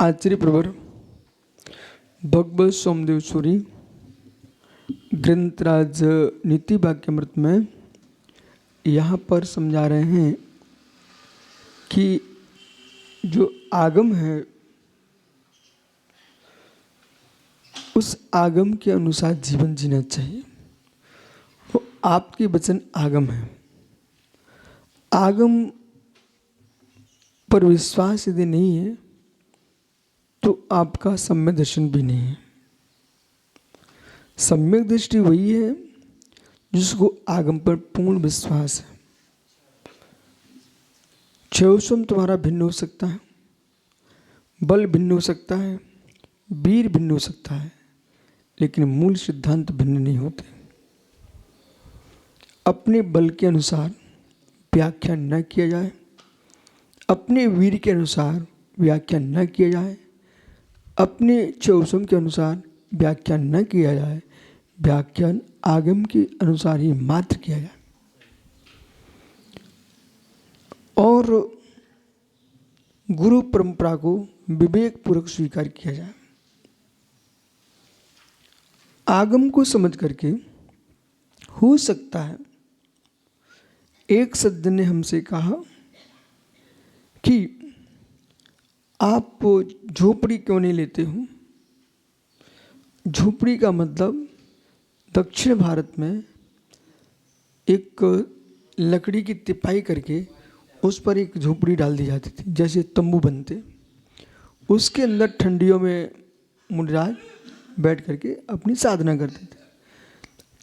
आचार्य प्रवर भगवत सोमदेव सूरी ग्रंथराज नीति वाक्यामृत में यहाँ पर समझा रहे हैं कि जो आगम है उस आगम के अनुसार जीवन जीना चाहिए। वो आपके वचन आगम है। आगम पर विश्वास यदि नहीं है तो आपका सम्यक दर्शन भी नहीं है। सम्यक दृष्टि वही है जिसको आगम पर पूर्ण विश्वास है। क्षयोसम तुम्हारा भिन्न हो सकता है, बल भिन्न हो सकता है, वीर भिन्न हो सकता है, लेकिन मूल सिद्धांत भिन्न नहीं होते। अपने बल के अनुसार व्याख्या न किया जाए, अपने वीर के अनुसार व्याख्या न किया जाए, अपने क्षयोसम के अनुसार व्याख्या न किया जाए, व्याख्यान आगम के अनुसार ही मात्र किया जाए और गुरु परंपरा को विवेक पूर्वक स्वीकार किया जाए। आगम को समझ करके हो सकता है एक सज्जन ने हमसे कहा कि आप झोपड़ी क्यों नहीं लेते हो। झोपड़ी का मतलब दक्षिण भारत में एक लकड़ी की तिपाई करके उस पर एक झोपड़ी डाल दी जाती थी, जैसे तंबू बनते, उसके अंदर ठंडियों में मुनिराज बैठ करके अपनी साधना करते थे।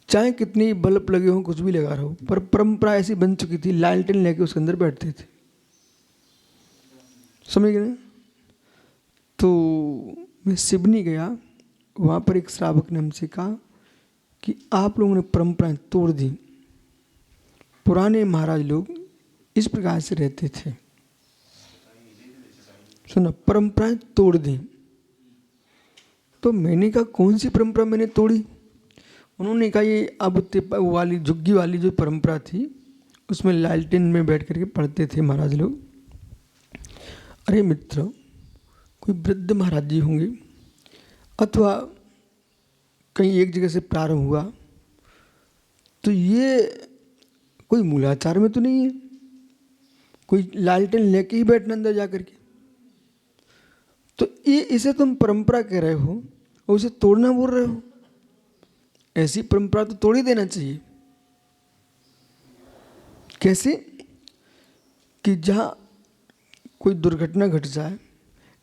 चाहे कितनी बल्ब लगे हों, कुछ भी लगा रहो, पर परंपरा ऐसी बन चुकी थी, लालटेन लेके उसके अंदर बैठते थे। समझ गए? तो मैं सिवनी गया, वहाँ पर एक श्रावक ने हमसे कहा कि आप लोगों ने परंपराएं तोड़ दी। पुराने महाराज लोग इस प्रकार से रहते थे। सुना, परंपराएं तोड़ दी। तो मैंने कहा कौन सी परंपरा मैंने तोड़ी? उन्होंने कहा ये अब वाली झुग्गी वाली जो परंपरा थी उसमें लालटेन में बैठ करके पढ़ते थे महाराज लोग। अरे मित्र, कोई वृद्ध महाराज जी होंगे अथवा कहीं एक जगह से प्रारंभ हुआ, तो ये कोई मूलाचार में तो नहीं है, कोई लालटेन लेके ही बैठना अंदर जा करके। तो ये इसे तुम परंपरा कह रहे हो और उसे तोड़ना बोल रहे हो। ऐसी परंपरा तो तोड़ ही देना चाहिए। कैसे? कि जहाँ कोई दुर्घटना घट जाए,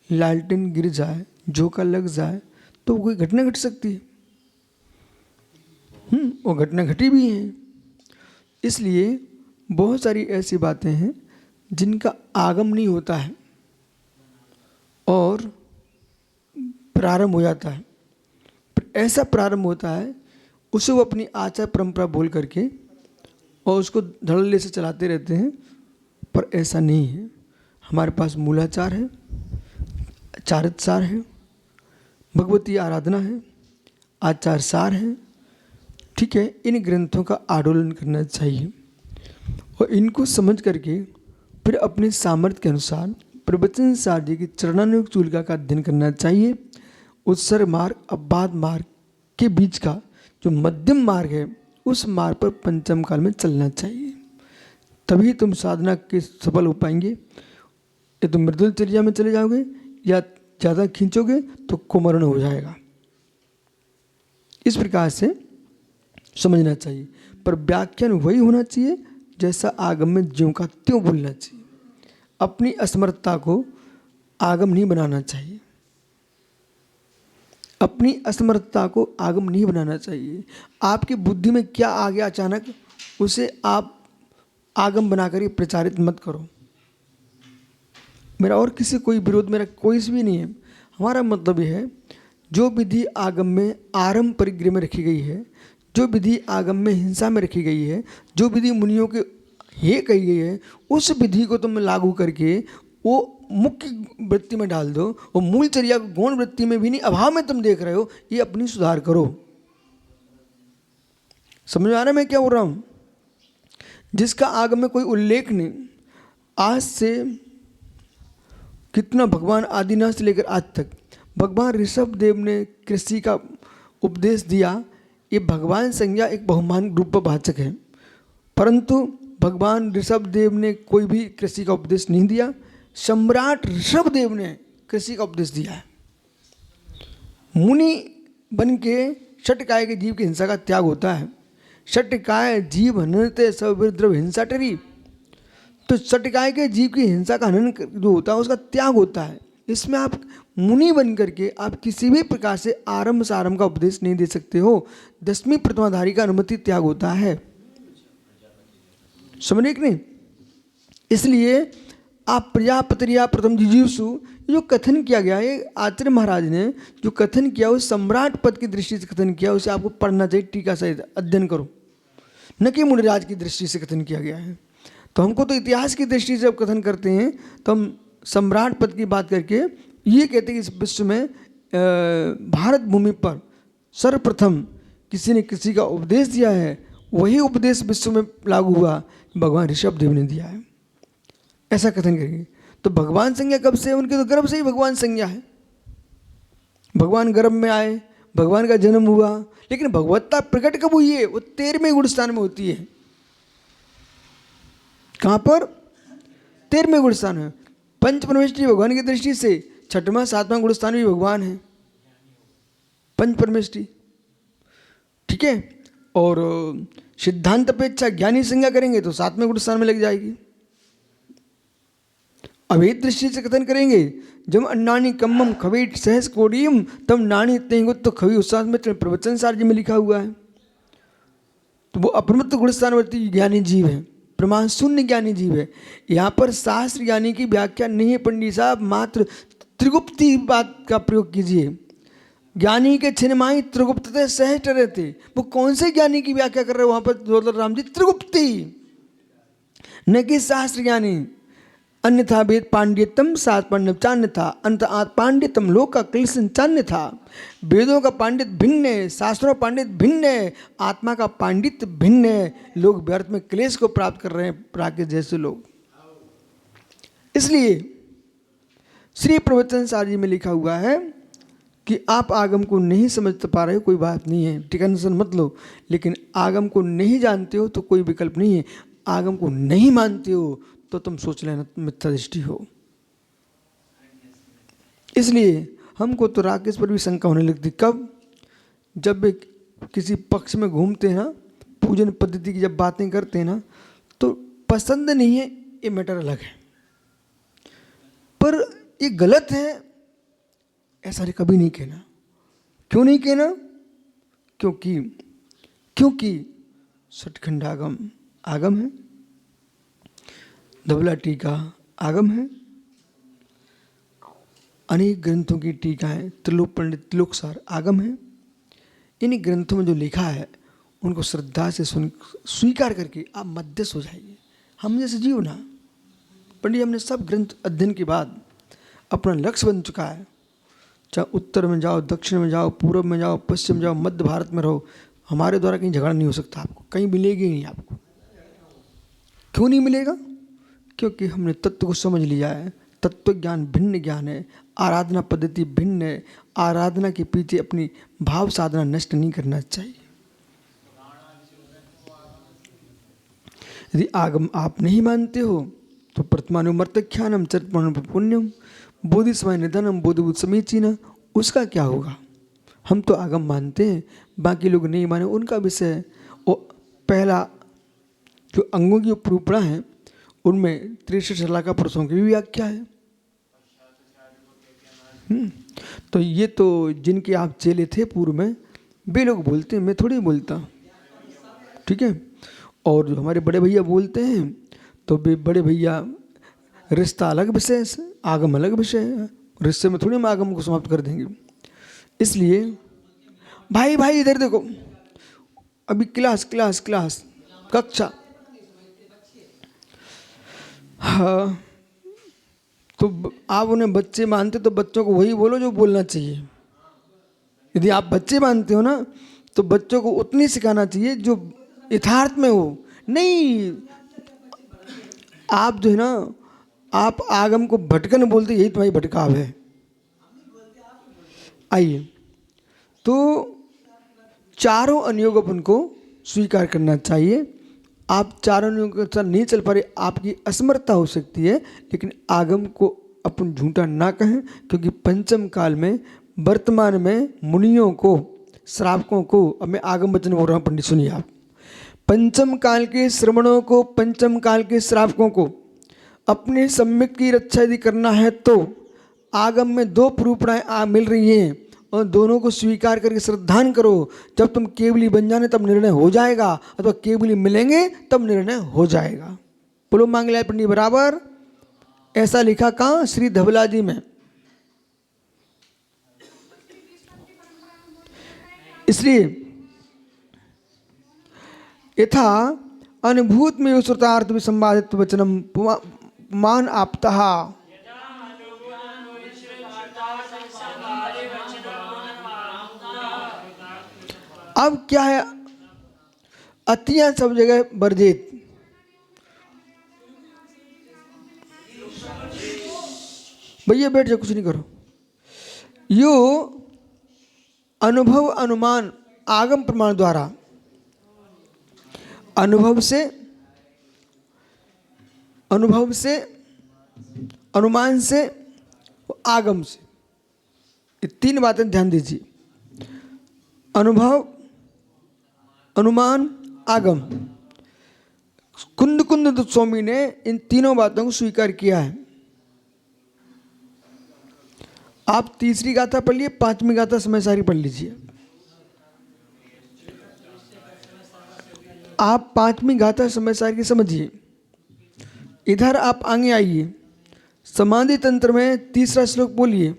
लालटेन गिर जाए, झोंका लग जाए, तो कोई घटना घट सकती है। वो घटना घटी भी है। इसलिए बहुत सारी ऐसी बातें हैं जिनका आगम नहीं होता है और प्रारंभ हो जाता है। पर ऐसा प्रारंभ होता है, उसे वो अपनी आचार परंपरा बोल करके और उसको धड़ल्ले से चलाते रहते हैं, पर ऐसा नहीं है। हमारे पास मूलाचार है, चारित्रसार है, भगवती आराधना है, आचार सार है। ठीक है, इन ग्रंथों का आडोलन करना चाहिए और इनको समझ करके फिर अपने सामर्थ्य के अनुसार प्रवचन सार जी की चरणानुग चूलिका का अध्ययन करना चाहिए। उत्सर्ग मार्ग अबाध मार्ग के बीच का जो मध्यम मार्ग है उस मार्ग पर पंचम काल में चलना चाहिए, तभी तुम साधना के सफल हो पाएंगे। या तुम मृदुल चर्या में चले जाओगे या ज़्यादा खींचोगे तो कुमरण हो जाएगा। इस प्रकार से समझना चाहिए। पर व्याख्यान वही होना चाहिए जैसा आगम में ज्यों का त्यों बोलना चाहिए। अपनी असमर्थता को आगम नहीं बनाना चाहिए। अपनी असमर्थता को आगम नहीं बनाना चाहिए। आपकी बुद्धि में क्या आ गया अचानक, उसे आप आगम बनाकर प्रचारित मत करो। मेरा और किसी कोई विरोध मेरा कोई से भी नहीं है। हमारा मतलब यह है, जो विधि आगम में आरंभ परिग्रह में रखी गई है, जो विधि आगम में हिंसा में रखी गई है, जो विधि मुनियों के ये कही गई है, उस विधि को तुम लागू करके वो मुख्य वृत्ति में डाल दो और मूल चर्या को गौण वृत्ति में भी नहीं, अभाव में तुम देख रहे हो। ये अपनी सुधार करो। समझ में आ रहा है मैं क्या बोल रहा हूँ? जिसका आगम में कोई उल्लेख नहीं, आज से कितना भगवान आदिनाथ से लेकर आज तक भगवान ऋषभ देव ने कृषि का उपदेश दिया। ये भगवान संज्ञा एक बहुमान रूपवाचक है, परंतु भगवान ऋषभ देव ने कोई भी कृषि का उपदेश नहीं दिया। सम्राट ऋषभ देव ने कृषि का उपदेश दिया है। मुनि बन के षटकाय के जीव की हिंसा का त्याग होता है। षटकाय जीव हनते सविद्रव हिंसा टरी, तो षटकाय के जीव की हिंसा का हनन जो होता है उसका त्याग होता है। इसमें आप मुनि बन करके आप किसी भी प्रकार से आरंभ सारंभ का उपदेश नहीं दे सकते हो। 10वीं प्रथमाधारी का अनुमति त्याग होता है, समझे कि नहीं? इसलिए आप प्रजापतिया प्रथम जिजीवसु जो कथन किया गया है, आचार्य महाराज ने जो कथन किया उस सम्राट पद की दृष्टि से कथन किया, उसे आपको पढ़ना चाहिए, टीका सहित अध्ययन करो, न कि मुनिराज की दृष्टि से कथन किया गया है। तो हमको तो इतिहास की दृष्टि से जब कथन करते हैं तो हम सम्राट पद की बात करके ये कहते हैं कि इस विश्व में भारत भूमि पर सर्वप्रथम किसी ने किसी का उपदेश दिया है, वही उपदेश विश्व में लागू हुआ भगवान ऋषभ देव ने दिया है, ऐसा कथन करेंगे। तो भगवान संज्ञा कब से? उनके तो गर्भ से ही भगवान संज्ञा है। भगवान गर्भ में आए, भगवान का जन्म हुआ, लेकिन भगवत्ता प्रकट कब हुई है? वो 13वें गुण स्थान में होती है। कहाँ पर? 13वें गुण स्थान में। पंच परमेष्ठी भगवान की दृष्टि से 6वां 7वां गुण स्थान भी भगवान है, पंच परमेष्ठी, ठीक है। और सिद्धांत अपेक्षा ज्ञानी संज्ञा करेंगे तो 7वें गुण स्थान में लग जाएगी। अभेद दृष्टि से कथन करेंगे, जब अन्नानी कम्मम खवेट सहस कोडीम तब नानी तेंगुत तो खवी उत्साह में प्रवचन सार जी में लिखा हुआ है। तो वो अपरमत्त गुणस्थानवर्ती ज्ञानी जीव है, प्रमाण शून्य ज्ञानी जीव है। यहाँ पर शास्त्र ज्ञानी की व्याख्या नहीं है पंडित साहब, मात्र त्रिगुप्ती बात का प्रयोग कीजिए। ज्ञानी के छिन्माई त्रिगुप्त सहज टरे थे, वो कौन से ज्ञानी की व्याख्या कर रहे हो वहाँ पर जोरदार राम जी? त्रिगुप्ती, न कि शास्त्र ज्ञानी। अन्यथा वेद पांडित्यम सात पांडित्य चान्य था, अंत आत पांडित्यम लोक का क्लेशन चान्य था। वेदों का पांडित्य भिन्न है, शास्त्रों का पांडित्य भिन्न है, आत्मा का पांडित्य भिन्न है। लोग व्यर्थ में क्लेश को प्राप्त कर रहे हैं, प्राकृत जैसे लोग। इसलिए श्री प्रवचन सार जी में लिखा हुआ है कि आप आगम को नहीं समझ पा रहे हो, कोई बात नहीं है, टेंशन मत लो, लेकिन आगम को नहीं जानते हो तो कोई विकल्प नहीं है। आगम को नहीं मानते हो तो तुम सोच लेना मिथ्या दृष्टि हो। इसलिए हमको तो राकेश पर भी शंका होने लगती। कब? जब वे किसी पक्ष में घूमते हैं ना, पूजन पद्धति की जब बातें करते हैं ना, तो पसंद नहीं है, ये मैटर अलग है, पर ये गलत है ऐसा कभी नहीं कहना। क्यों नहीं कहना? क्योंकि सठखंड आगम आगम है, धवला टीका आगम है, अनेक ग्रंथों की टीकाएं, त्रिलोक पंडित त्रिलोक सार आगम है। इन ग्रंथों में जो लिखा है उनको श्रद्धा से स्वीकार करके आप मध्यस्थ हो जाइए। हम जैसे जीव ना पंडित, हमने सब ग्रंथ अध्ययन के बाद अपना लक्ष्य बन चुका है। चाहे उत्तर में जाओ, दक्षिण में जाओ, पूर्व में जाओ, पश्चिम में जाओ, मध्य भारत में रहो, हमारे द्वारा कहीं झगड़ा नहीं हो सकता, आपको कहीं मिलेगी ही नहीं। आपको क्यों नहीं मिलेगा? क्योंकि हमने तत्व को समझ लिया है। तत्व ज्ञान भिन्न ज्ञान है, आराधना पद्धति भिन्न है। आराधना के पीछे अपनी भाव साधना नष्ट नहीं करना चाहिए। यदि आगम आप नहीं मानते हो तो प्रथमानुमर्तख्यानम चतुर्मानु पुण्यम बोधि समय निधनम बोधभूत समीचीन, उसका क्या होगा? हम तो आगम मानते हैं, बाकी लोग नहीं माने, उनका विषय है। और पहला जो अंगों की उपरूपणा है उनमें 63 लाख पुरुषों की भी व्याख्या है। तो ये तो जिनके आप चेले थे पूर्व में, वे लोग बोलते हैं, मैं थोड़ी बोलता, ठीक है। और जो हमारे बड़े भैया बोलते हैं तो वे बड़े भैया, रिश्ता अलग विषय है, आगम अलग विषय है। रिश्ते में थोड़ी हम आगम को समाप्त कर देंगे। इसलिए भाई इधर देखो, अभी क्लास कक्षा, हाँ, तो आप उन्हें बच्चे मानते तो बच्चों को वही बोलो जो बोलना चाहिए। यदि आप बच्चे मानते हो ना तो बच्चों को उतनी सिखाना चाहिए जो यथार्थ में हो। नहीं, आप जो है ना आप आगम को भटकन बोलते, यही तुम्हारी भटकाव है। आइए, तो चारों अनुयोग अपन को स्वीकार करना चाहिए। आप चारों अनुयोग के साथ नहीं चल पा रहे, आपकी असमर्थता हो सकती है, लेकिन आगम को अपन झूठा ना कहें, क्योंकि पंचम काल में वर्तमान में मुनियों को, श्रावकों को, अब मैं आगम वचन बोल रहा हूँ, पंडित सुनिए आप, पंचम काल के श्रवणों को, पंचम काल के श्रावकों को अपने सम्यक की रक्षा यदि करना है तो आगम में दो प्रूपणाएं मिल रही हैं और दोनों को स्वीकार करके श्रद्धान करो। जब तुम केवली बन जाने तब निर्णय हो जाएगा, अथवा केवली मिलेंगे तब निर्णय हो जाएगा। बोलो मांगलाय पंडित बराबर। ऐसा लिखा कहाँ? श्री धवला जी में। इसलिए यथा अनुभूत में श्रुतार्थ विसंवादित वचनम मान आपता। अब क्या है, अतियां सब जगह वर्जित। भैया बैठ जाओ, कुछ नहीं करो। यो अनुभव अनुमान आगम प्रमाण द्वारा, अनुभव से, अनुमान से, आगम से, ये तीन बातें ध्यान दीजिए। अनुभव, अनुमान, आगम। कुंद कुंद स्वामी ने इन तीनों बातों को स्वीकार किया है। आप तीसरी गाथा पढ़ लिए, पांचवी गाथा समय सारी पढ़ लीजिए। आप पांचवी गाथा समय सारी की समझिए। इधर आप आगे आइए, समाधि तंत्र में तीसरा श्लोक बोलिए।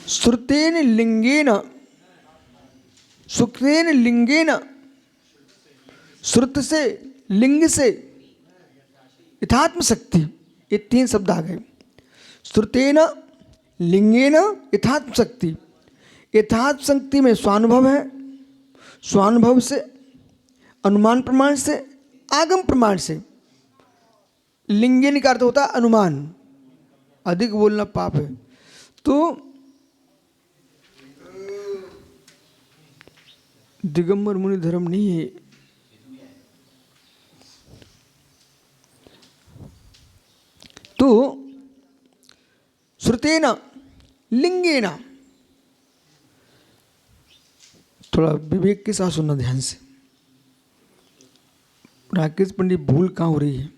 श्रुतेन लिंगेन, सुक्तेन लिंगेन, श्रुत से, लिंग से, यथात्म शक्ति, ये तीन शब्द आ गए। श्रुतेन लिंगेन यथात्म शक्ति। यथात्म शक्ति में स्वानुभव है, स्वानुभव से, अनुमान प्रमाण से, आगम प्रमाण से। लिंगेन का अर्थ होता है अनुमान, अधिक बोलना पाप है। तो दिगंबर मुनि धर्म नहीं है। तो श्रुतेन लिंगेन, थोड़ा विवेक के साथ सुनना ध्यान से। राकेश पंडित भूल कहाँ हो रही है,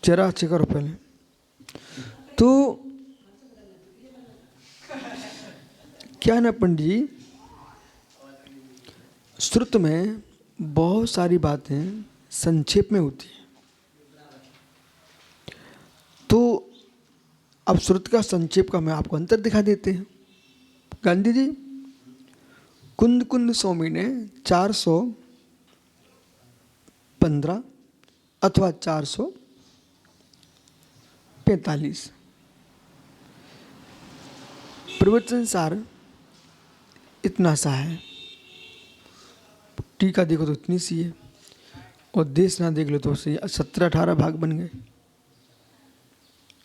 जरा चेक करो पहले। तो क्या ना पंडित जी, श्रुत में बहुत सारी बातें संक्षेप में होती हैं। तो अब श्रुत का संक्षेप का मैं आपको अंतर दिखा देते हैं। गांधी जी, कुंद कुंद स्वामी ने 415 अथवा 445 प्रवचन सार इतना सा है। टीका देखो तो इतनी सी है, और देश ना देख लो तो उससे 17-18 भाग बन गए।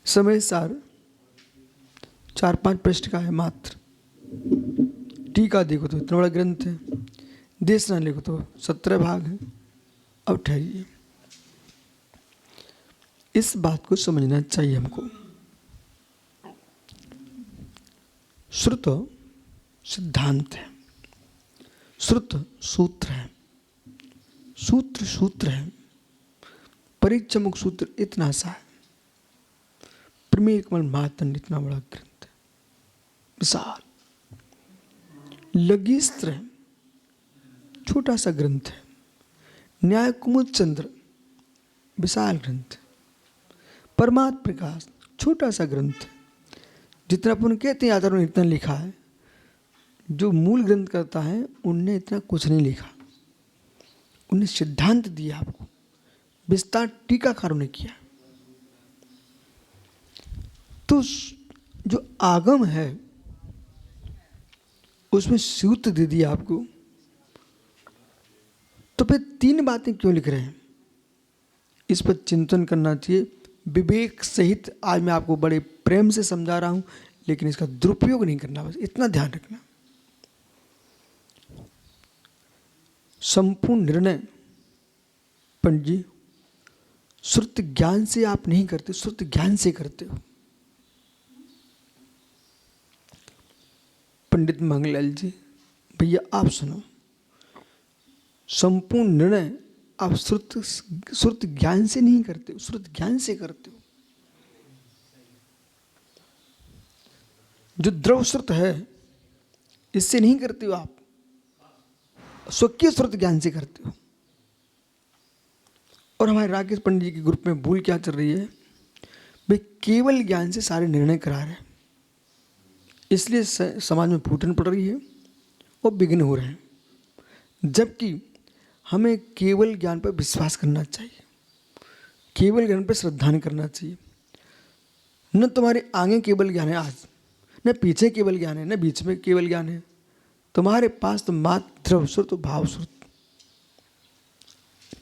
समय सार 4-5 पृष्ठ का है मात्र। टीका देखो तो इतना बड़ा ग्रंथ है। देश ना देखो तो 17 भाग है। अब ठहरिए, इस बात को समझना चाहिए हमको। श्रुत सिद्धांत है, श्रुत सूत्र है, सूत्र है। परिचमुख सूत्र इतना सा है। प्रमेय कमल मातंड इतना बड़ा ग्रंथ है, विशाल। लघिस्त्र है, छोटा सा ग्रंथ है। न्याय कुमुद चंद्र विशाल ग्रंथ है। परमात्म प्रकाश छोटा सा ग्रंथ है। जितना अपन कहते हैं आचार्यों ने इतना लिखा है, जो मूल ग्रंथ करता है उनने इतना कुछ नहीं लिखा। उन्हें सिद्धांत दिया, आपको विस्तार टीकाकारों ने किया। तो जो आगम है उसमें सूत्र दे दिया आपको। तो फिर 3 बातें क्यों लिख रहे हैं, इस पर चिंतन करना चाहिए विवेक सहित। आज मैं आपको बड़े प्रेम से समझा रहा हूं, लेकिन इसका दुरुपयोग नहीं करना, बस इतना ध्यान रखना। संपूर्ण निर्णय पंडित जी श्रुत ज्ञान से आप नहीं करते, श्रुत ज्ञान से करते हो। पंडित मंगलाल जी, भैया आप सुनो, संपूर्ण निर्णय आप श्रुत ज्ञान से नहीं करते हो, श्रुत ज्ञान से करते हो। जो द्रव श्रुत है इससे नहीं करते हो आप, स्वकीय श्रुत ज्ञान से करते हो। और हमारे राकेश पंडित जी के ग्रुप में भूल क्या चल रही है, वे केवल ज्ञान से सारे निर्णय करा रहे हैं, इसलिए समाज में फूटन पड़ रही है और विघ्न हो रहे हैं। जबकि हमें केवल ज्ञान पर विश्वास करना चाहिए, केवल ज्ञान पर श्रद्धा करना चाहिए। न तुम्हारे आगे केवल ज्ञान है आज, न पीछे केवल ज्ञान है, न बीच में केवल ज्ञान है। तुम्हारे पास तो मात्र द्रव श्रुत, भाव श्रुत।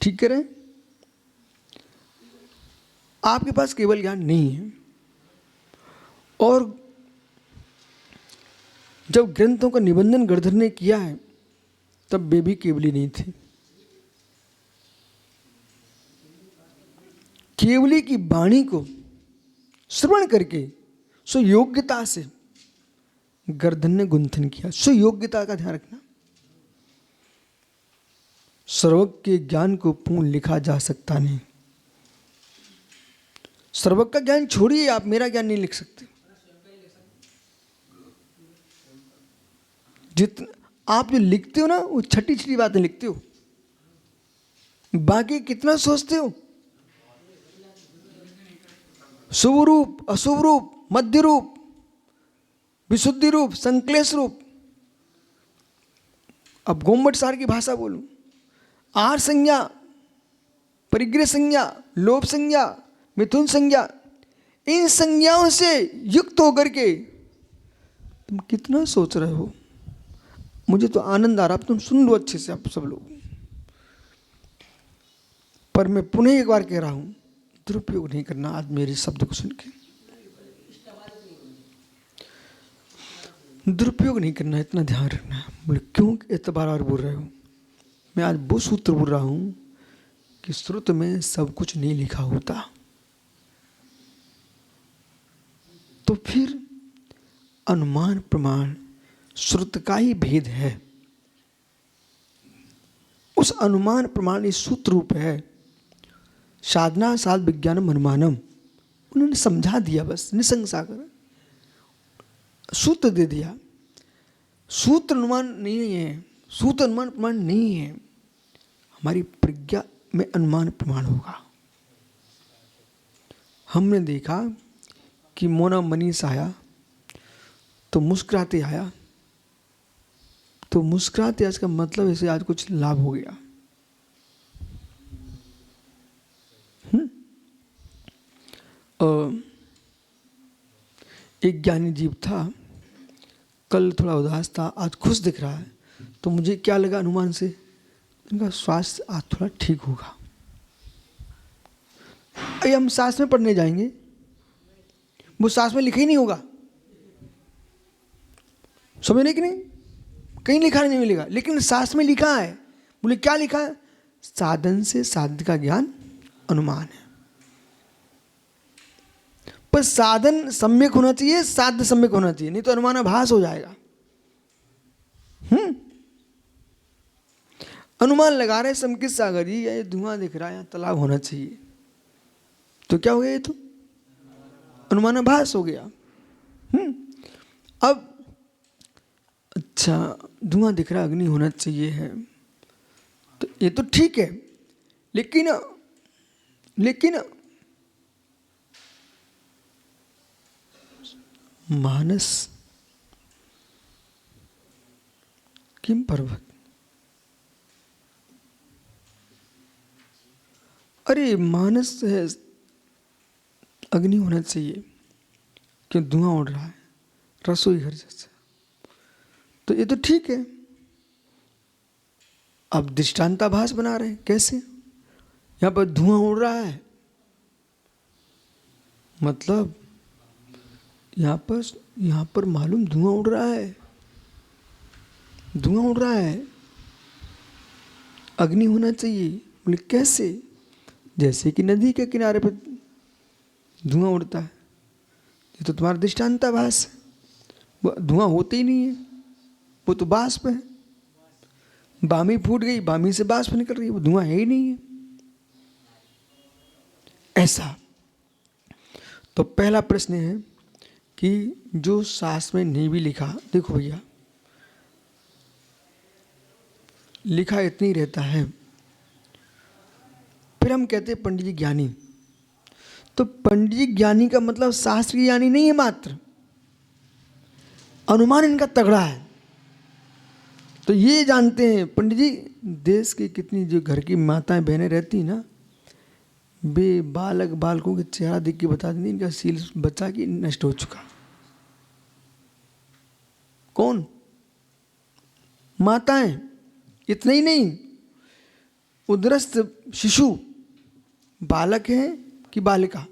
ठीक करें, आपके पास केवल ज्ञान नहीं है। और जब ग्रंथों का निबंधन गणधर ने किया है तब वे भी केवली नहीं थे। केवली की वाणी को श्रवण करके सुयोग्यता से गर्दन ने गुंथन किया। सुयोग्यता का ध्यान रखना। सर्वज्ञ के ज्ञान को पूर्ण लिखा जा सकता नहीं। सर्वज्ञ का ज्ञान छोड़िए, आप मेरा ज्ञान नहीं लिख सकते। जितना आप जो लिखते हो ना, वो छठी छठी बातें लिखते हो, बाकी कितना सोचते हो। शुभ रूप, अशुभ रूप, मध्य रूप, विशुद्धि रूप, संक्लेश रूप। अब गोमट सार की भाषा बोलूं, आहार संज्ञा, परिग्रह संज्ञा, लोभ संज्ञा, मिथुन संज्ञा, इन संज्ञाओं से युक्त होकर के तुम कितना सोच रहे हो। मुझे तो आनंद आ रहा, तुम सुन लो अच्छे से आप सब लोग। पर मैं पुनः एक बार कह रहा हूं, दुरुपयोग नहीं करना आज मेरे शब्द को सुन के। दुरुपयोग नहीं करना, इतना ध्यान रखना। बोले क्यों इतना बार बोल रहे हो। मैं आज वो सूत्र बोल रहा हूं कि श्रुत में सब कुछ नहीं लिखा होता। तो फिर अनुमान प्रमाण श्रुत का ही भेद है। उस अनुमान प्रमाण इस सूत्र रूप है। साधना साध विज्ञानम अनुमानम, उन्होंने समझा दिया, बस निसंग सागर सूत्र दे दिया। सूत्र अनुमान नहीं है, सूत्र अनुमान प्रमाण नहीं है। हमारी प्रज्ञा में अनुमान प्रमाण होगा। हमने देखा कि मोना मनीष आया तो मुस्कुराते आया, तो मुस्कुराते आज का मतलब ऐसे आज कुछ लाभ हो गया। एक ज्ञानी जीव था, कल थोड़ा उदास था, आज खुश दिख रहा है। तो मुझे क्या लगा अनुमान से, उनका स्वास्थ्य आज थोड़ा ठीक होगा। अरे हम शास्त्र में पढ़ने जाएंगे, वो शास्त्र में लिखा ही नहीं होगा। समझ रहे कि नहीं, कहीं लिखा नहीं मिलेगा, लेकिन शास्त्र में लिखा है। बोले क्या लिखा है, साधन से साध्य का ज्ञान अनुमान है। पर साधन सम्यक होना चाहिए, साध्य सम्यक होना चाहिए, नहीं तो अनुमानाभास हो जाएगा। अनुमान लगा रहे संकित सागर जी, ये धुआं दिख रहा है, यहाँ तालाब होना चाहिए, तो क्या हो गया, ये तो अनुमानाभास हो गया। अब अच्छा धुआं दिख रहा, अग्नि होना चाहिए है, तो ये तो ठीक है, लेकिन मानस किम पर्वत, अरे मानस है, अग्नि होना चाहिए, क्यों धुआं उड़ रहा है रसोई घर जैसे, तो ये तो ठीक है। अब दृष्टांताभास बना रहे हैं, कैसे? यहाँ पर धुआं उड़ रहा है, मतलब यहाँ पर मालूम धुआं उड़ रहा है, धुआं उड़ रहा है, अग्नि होना चाहिए। बोले कैसे? जैसे कि नदी के किनारे पर धुआं उड़ता है, ये तो तुम्हारा दृष्टांताभास है, वो धुआं होते ही नहीं है, वो तो बाष्प है। बामी फूट गई, बामी से बाष्प निकल रही है, वो धुआं है ही नहीं है। ऐसा तो पहला प्रश्न है कि जो शास्त्र में नहीं भी लिखा, देखो भैया लिखा इतनी रहता है, फिर हम कहते हैं पंडित जी ज्ञानी, तो पंडित जी ज्ञानी का मतलब शास्त्र ज्ञानी नहीं है मात्र, अनुमान इनका तगड़ा है। तो ये जानते हैं पंडित जी, देश की कितनी जो घर की माताएं बहनें रहती ना, बे बालकों के चेहरा देख के बता देंगे इनका सील बच्चा की नष्ट हो चुका। कौन? माताएं। इतना ही नहीं, उदरस्थ शिशु बालक है कि बालिका,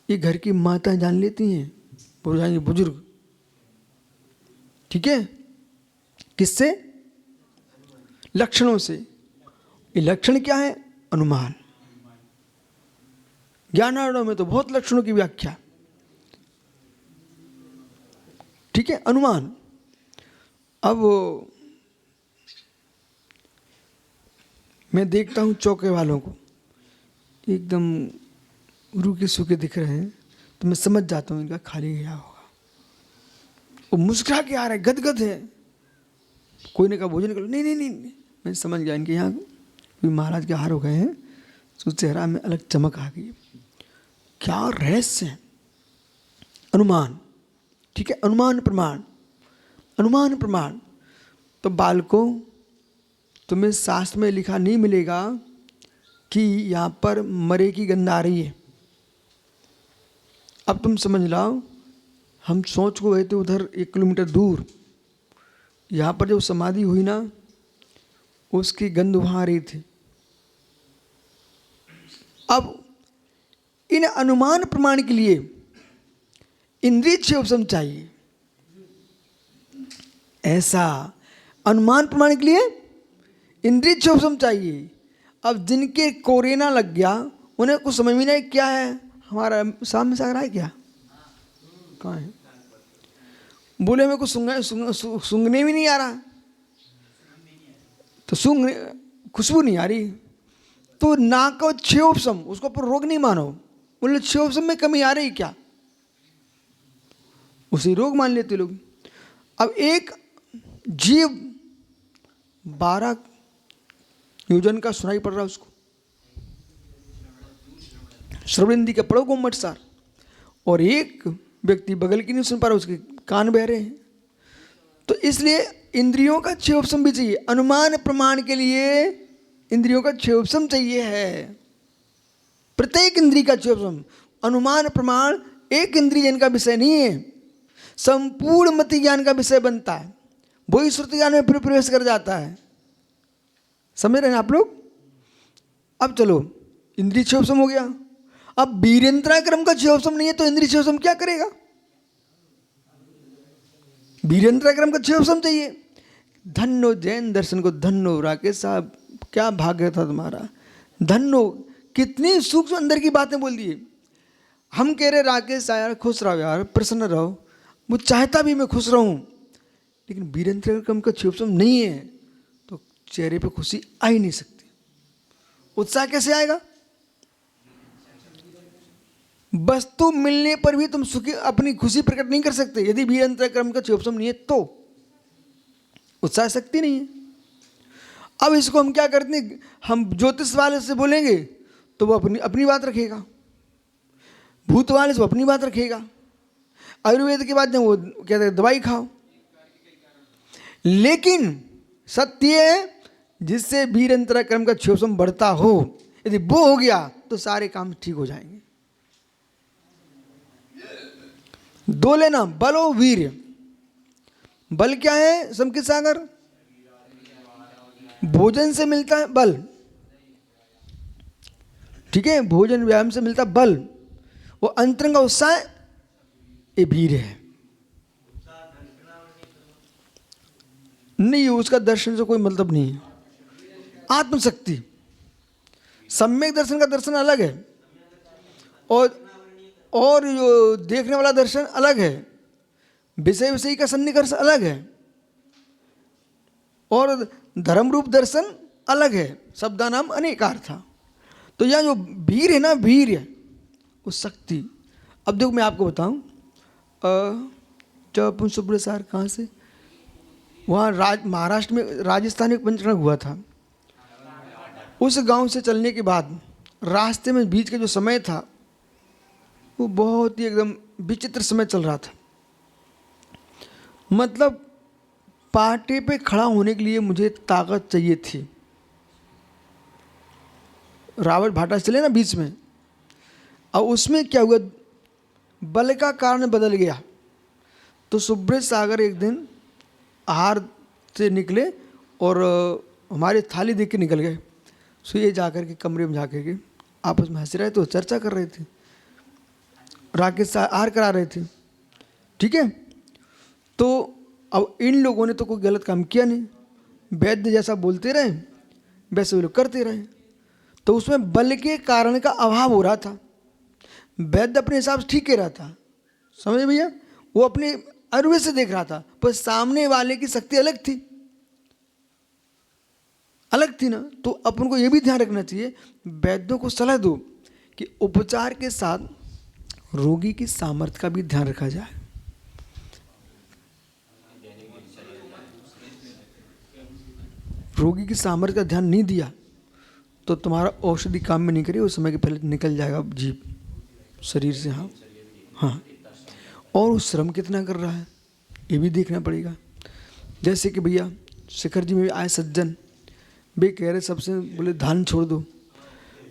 ये घर की माताएं जान लेती हैं, बुजुर्ग। ठीक है, किससे? लक्षणों से। ये लक्षण क्या है? अनुमान। ज्ञानार्णव में तो बहुत लक्षणों की व्याख्या। ठीक है, अनुमान। अब मैं देखता हूं चौके वालों को एकदम रूखे सूखे दिख रहे हैं, तो मैं समझ जाता हूं इनका खाली गया होगा। वो मुस्कुरा के आ रहा है, गदगद है। कोई ने कहा भोजन कर लो, नहीं नहीं नहीं, मैं समझ गया इनके यहाँ कोई महाराज के हार हो गए हैं, तो चेहरा में अलग चमक आ गई। क्या रहस्य है? अनुमान। ठीक है, अनुमान प्रमाण, अनुमान प्रमाण। तो बालकों, तुम्हें शास्त्र में लिखा नहीं मिलेगा कि यहाँ पर मरे की गंध आ रही है। अब तुम समझ लाओ, हम सोच को गए थे उधर 1 किलोमीटर दूर, यहाँ पर जो समाधि हुई ना, उसकी गंध वहाँ आ रही थी। अब इन अनुमान प्रमाण के लिए इंद्रिय क्षयोपशम चाहिए। ऐसा अनुमान प्रमाण के लिए इंद्रिय क्षयोपशम चाहिए। अब जिनके कोरेना लग गया, उन्हें कुछ समझ में नहीं क्या है, हमारा सामने से आ रहा है क्या, कहाँ है? बोले मेरे को सूंघने भी नहीं आ रहा, तो खुशबू नहीं आ रही, तो नाक का क्षयोपशम, उसको पर रोग नहीं मानो। बोले क्षयोपशम में कमी आ रही क्या, उसे रोग मान लेते लोग। अब एक जीव 12 योजन का सुनाई पड़ रहा है उसको, श्रवणेंद्रिय का पड़ो गोमट सार, और एक व्यक्ति बगल की नहीं सुन पा रहा, उसके कान बह रहे हैं। तो इसलिए इंद्रियों का क्षयोपशम भी चाहिए। अनुमान प्रमाण के लिए इंद्रियों का क्षयोपशम चाहिए है, प्रत्येक इंद्रिय का क्षयोपशम। अनुमान प्रमाण एक इंद्रिय ज्ञान का विषय नहीं है, संपूर्ण मति ज्ञान का विषय बनता है, वही श्रुति ज्ञान में फिर प्रवेश कर जाता है। समझ रहे हैं आप लोग? अब चलो, इंद्रिय क्षयोपशम हो गया। अब वीरेंद्रा क्रम का क्षयोपशम नहीं है, तो इंद्रिय क्षयोपशम क्या करेगा? वीरेंद्रा क्रम का क्षयोपशम चाहिए। धन्नो जैन दर्शन को, धन्नो राकेश साहब, क्या भाग्य था तुम्हारा, धन्नो। कितनी सूक्ष्म अंदर की बातें बोल दी। हम कह रहे राकेश यार खुश रहो, यार प्रसन्न रहो, वो चाहता भी मैं खुश रहूं, लेकिन वीरेंद्र क्रम का क्षयोपशम नहीं है, तो चेहरे पे खुशी आ ही नहीं सकती। उत्साह कैसे आएगा? वस्तु मिलने पर भी तुम सुखी अपनी खुशी प्रकट नहीं कर सकते। यदि वीरेंद्र क्रम का क्षयोपशम नहीं है तो उत्साह शक्ति नहीं है। अब इसको हम क्या करते हैं, हम ज्योतिष वाले से बोलेंगे तो वो अपनी अपनी बात रखेगा, भूत वाले से वो अपनी बात रखेगा, आयुर्वेद के बाद वो कहते हैं दवाई खाओ। लेकिन सत्य है जिससे वीर अंतरा कर्म का क्षोभम बढ़ता हो, यदि वो हो गया तो सारे काम ठीक हो जाएंगे। दो लेना, बल और वीर। बल क्या है समकित सागर? भोजन से मिलता है बल, ठीक है, भोजन व्यायाम से मिलता बल। वो अंतरंग उत्साह ये वीर है। नहीं, उसका दर्शन से कोई मतलब नहीं है। आत्मशक्ति, सम्यक दर्शन का दर्शन अलग है, और जो देखने वाला दर्शन अलग है, विषय विषय का सन्निकर्ष अलग है, और धर्म रूप दर्शन अलग है। शब्दा नाम अनेकार्था। तो यह जो वीर है ना, वीर है वो शक्ति। अब देखो मैं आपको बताऊं, जब अपन सुब्रत सर कहाँ से, वहाँ महाराष्ट्र में, राजस्थान में पंचकर्म हुआ था। उस गांव से चलने के बाद रास्ते में बीच का जो समय था वो बहुत ही एकदम विचित्र समय चल रहा था। मतलब पाटे पे खड़ा होने के लिए मुझे ताकत चाहिए थी। रावट भाटा चले ना बीच में, और उसमें क्या हुआ, बल का कारण बदल गया। तो सुब्रत सागर एक दिन आहार से निकले और हमारी थाली देख के निकल गए। सो ये जाकर के कमरे में जाकर के आपस में हंस रहे थे, चर्चा कर रहे थे, राकेश आहार करा रहे थे, ठीक है। तो अब इन लोगों ने तो कोई गलत काम किया नहीं, वैद्य जैसा बोलते रहे वैसे वो लोग करते रहे। तो उसमें बल के कारण का अभाव हो रहा था। वैद्य अपने हिसाब से ठीक कह रहा था, समझे भैया, वो अपने अरवे से देख रहा था, पर सामने वाले की शक्ति अलग थी, अलग थी ना। तो अपन को ये भी ध्यान रखना चाहिए, वैद्यों को सलाह दो कि उपचार के साथ रोगी की सामर्थ्य का भी ध्यान रखा जाए। रोगी की सामर्थ्य का ध्यान नहीं दिया तो तुम्हारा औषधि काम में नहीं करे, उस समय के पहले निकल जाएगा जीव शरीर से। हाँ हाँ, और वो श्रम कितना कर रहा है ये भी देखना पड़ेगा। जैसे कि भैया शिखर जी में आए सज्जन, वे कह रहे सबसे, बोले धान छोड़ दो।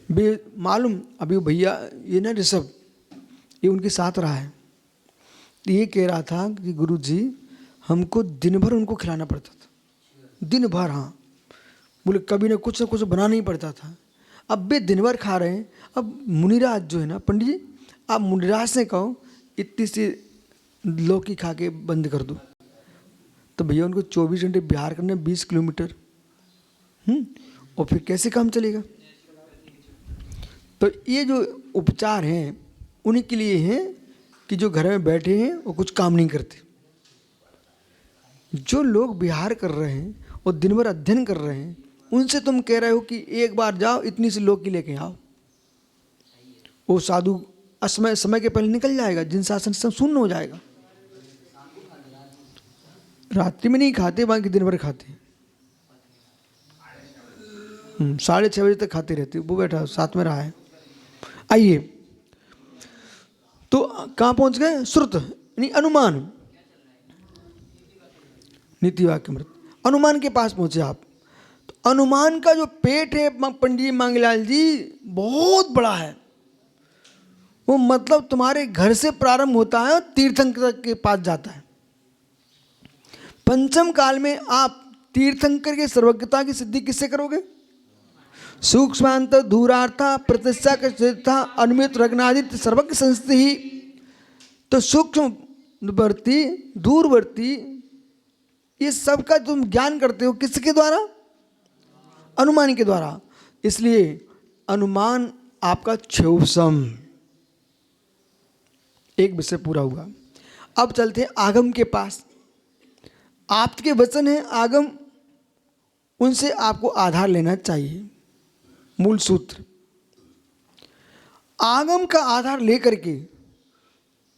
वे मालूम अभी भैया ये ना ऋषभ, ये उनके साथ रहा है, ये कह रहा था कि गुरु जी हमको दिन भर उनको खिलाना पड़ता था, दिन भर। हाँ, बोले कभी ना कुछ बनाना ही पड़ता था। अब वे दिन भर खा रहे हैं। अब मुनिराज जो है ना, पंडित जी आप मुनिराज से कहो इतनी सी लौकी खा के बंद कर दो, तो भैया उनको 24 घंटे बिहार करना 20 किलोमीटर, और फिर कैसे काम चलेगा। तो ये जो उपचार हैं उन्हीं के लिए हैं कि जो घर में बैठे हैं वो कुछ काम नहीं करते। जो लोग विहार कर रहे हैं और दिन भर अध्ययन कर रहे हैं, उनसे तुम कह रहे हो कि एक बार जाओ इतनी सी लौकी लेके आओ, वो साधु समय के पहले निकल जाएगा, जिन शासन सब शून्य हो जाएगा। रात्रि में नहीं खाते, बाकी दिन भर खाते, 6:30 बजे तक खाते रहते। वो बैठा साथ में रहा है। आइए, तो कहाँ पहुंच गए? श्रुत यानी अनुमान, नीति वाक्य मृत, अनुमान के पास पहुंचे आप। तो अनुमान का जो पेट है पंडित मांगलाल जी बहुत बड़ा है। वो मतलब तुम्हारे घर से प्रारंभ होता है और तीर्थंकर के पास जाता है। पंचम काल में आप तीर्थंकर के सर्वज्ञता की सिद्धि किससे करोगे? सूक्ष्मांत धूरार्थ प्रतिष्ठा का सिद्धा अनुमित रग्नादित्य सर्वज्ञ संस्थिति ही। तो सूक्ष्मवर्ती दूरवर्ती ये सब का तुम ज्ञान करते हो किसके द्वारा? अनुमान के द्वारा। इसलिए अनुमान आपका क्षोभसम। एक विषय पूरा हुआ। अब चलते हैं आगम के पास। आपके वचन है आगम, उनसे आपको आधार लेना चाहिए। मूल सूत्र आगम का आधार लेकर के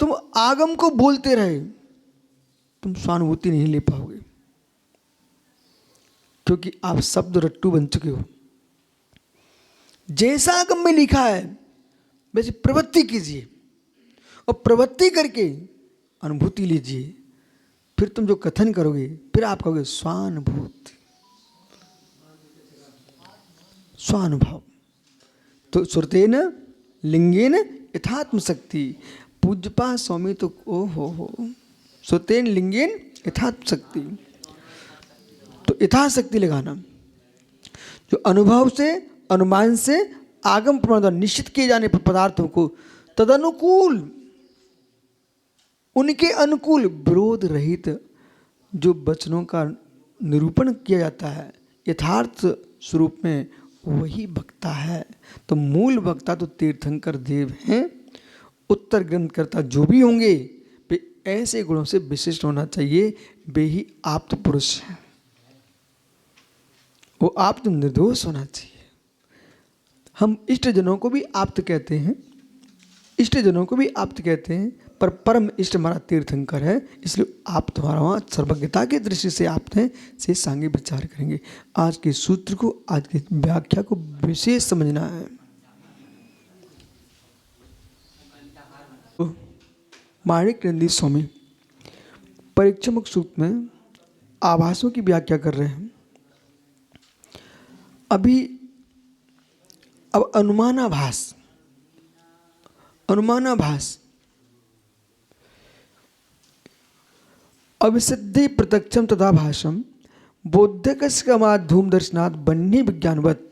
तुम आगम को बोलते रहे, तुम स्वानुभूति नहीं ले पाओगे, क्योंकि आप शब्द रट्टू बन चुके हो। जैसा आगम में लिखा है वैसे प्रवृत्ति कीजिए, और प्रवृत्ति करके अनुभूति लीजिए। फिर तुम जो कथन करोगे फिर आप कहोगे स्वानुभूति। स्वानुभव। तो श्रुतेन लिंगेन यथात्म शक्ति। पूज्यपा स्वामी तो ओ हो श्रुतेन लिंगेन यथात्म शक्ति। तो यथाशक्ति लगाना, जो अनुभव से अनुमान से आगम प्रमाण द्वारा निश्चित किए जाने पर पदार्थों को तदनुकूल, उनके अनुकूल विरोध रहित जो वचनों का निरूपण किया जाता है यथार्थ स्वरूप में, वही वक्ता है। तो मूल वक्ता तो तीर्थंकर देव हैं। उत्तर ग्रंथकर्ता जो भी होंगे वे ऐसे गुणों से विशिष्ट होना चाहिए, वे ही आप्त पुरुष हैं। वो आप्त निर्दोष होना चाहिए। हम इष्टजनों को भी आप्त कहते हैं, इष्टजनों को भी आप्त कहते हैं, पर परम इष्ट हमारा तीर्थंकर है, इसलिए आप तुम्हारा वहाँ सर्वज्ञता की दृष्टि से आप्त हैं, से सांगे विचार करेंगे। आज के सूत्र को, आज की व्याख्या को विशेष समझना है। माणिक्यनंदी स्वामी परीक्षामुख सूक्त में आभासों की व्याख्या कर रहे हैं। अब अनुमानाभास, अनुमानाभास अविसिद्धि प्रत्यक्षम तथा भाषम बोध्यकस्य धूम दर्शनात् बन्ही विज्ञानवत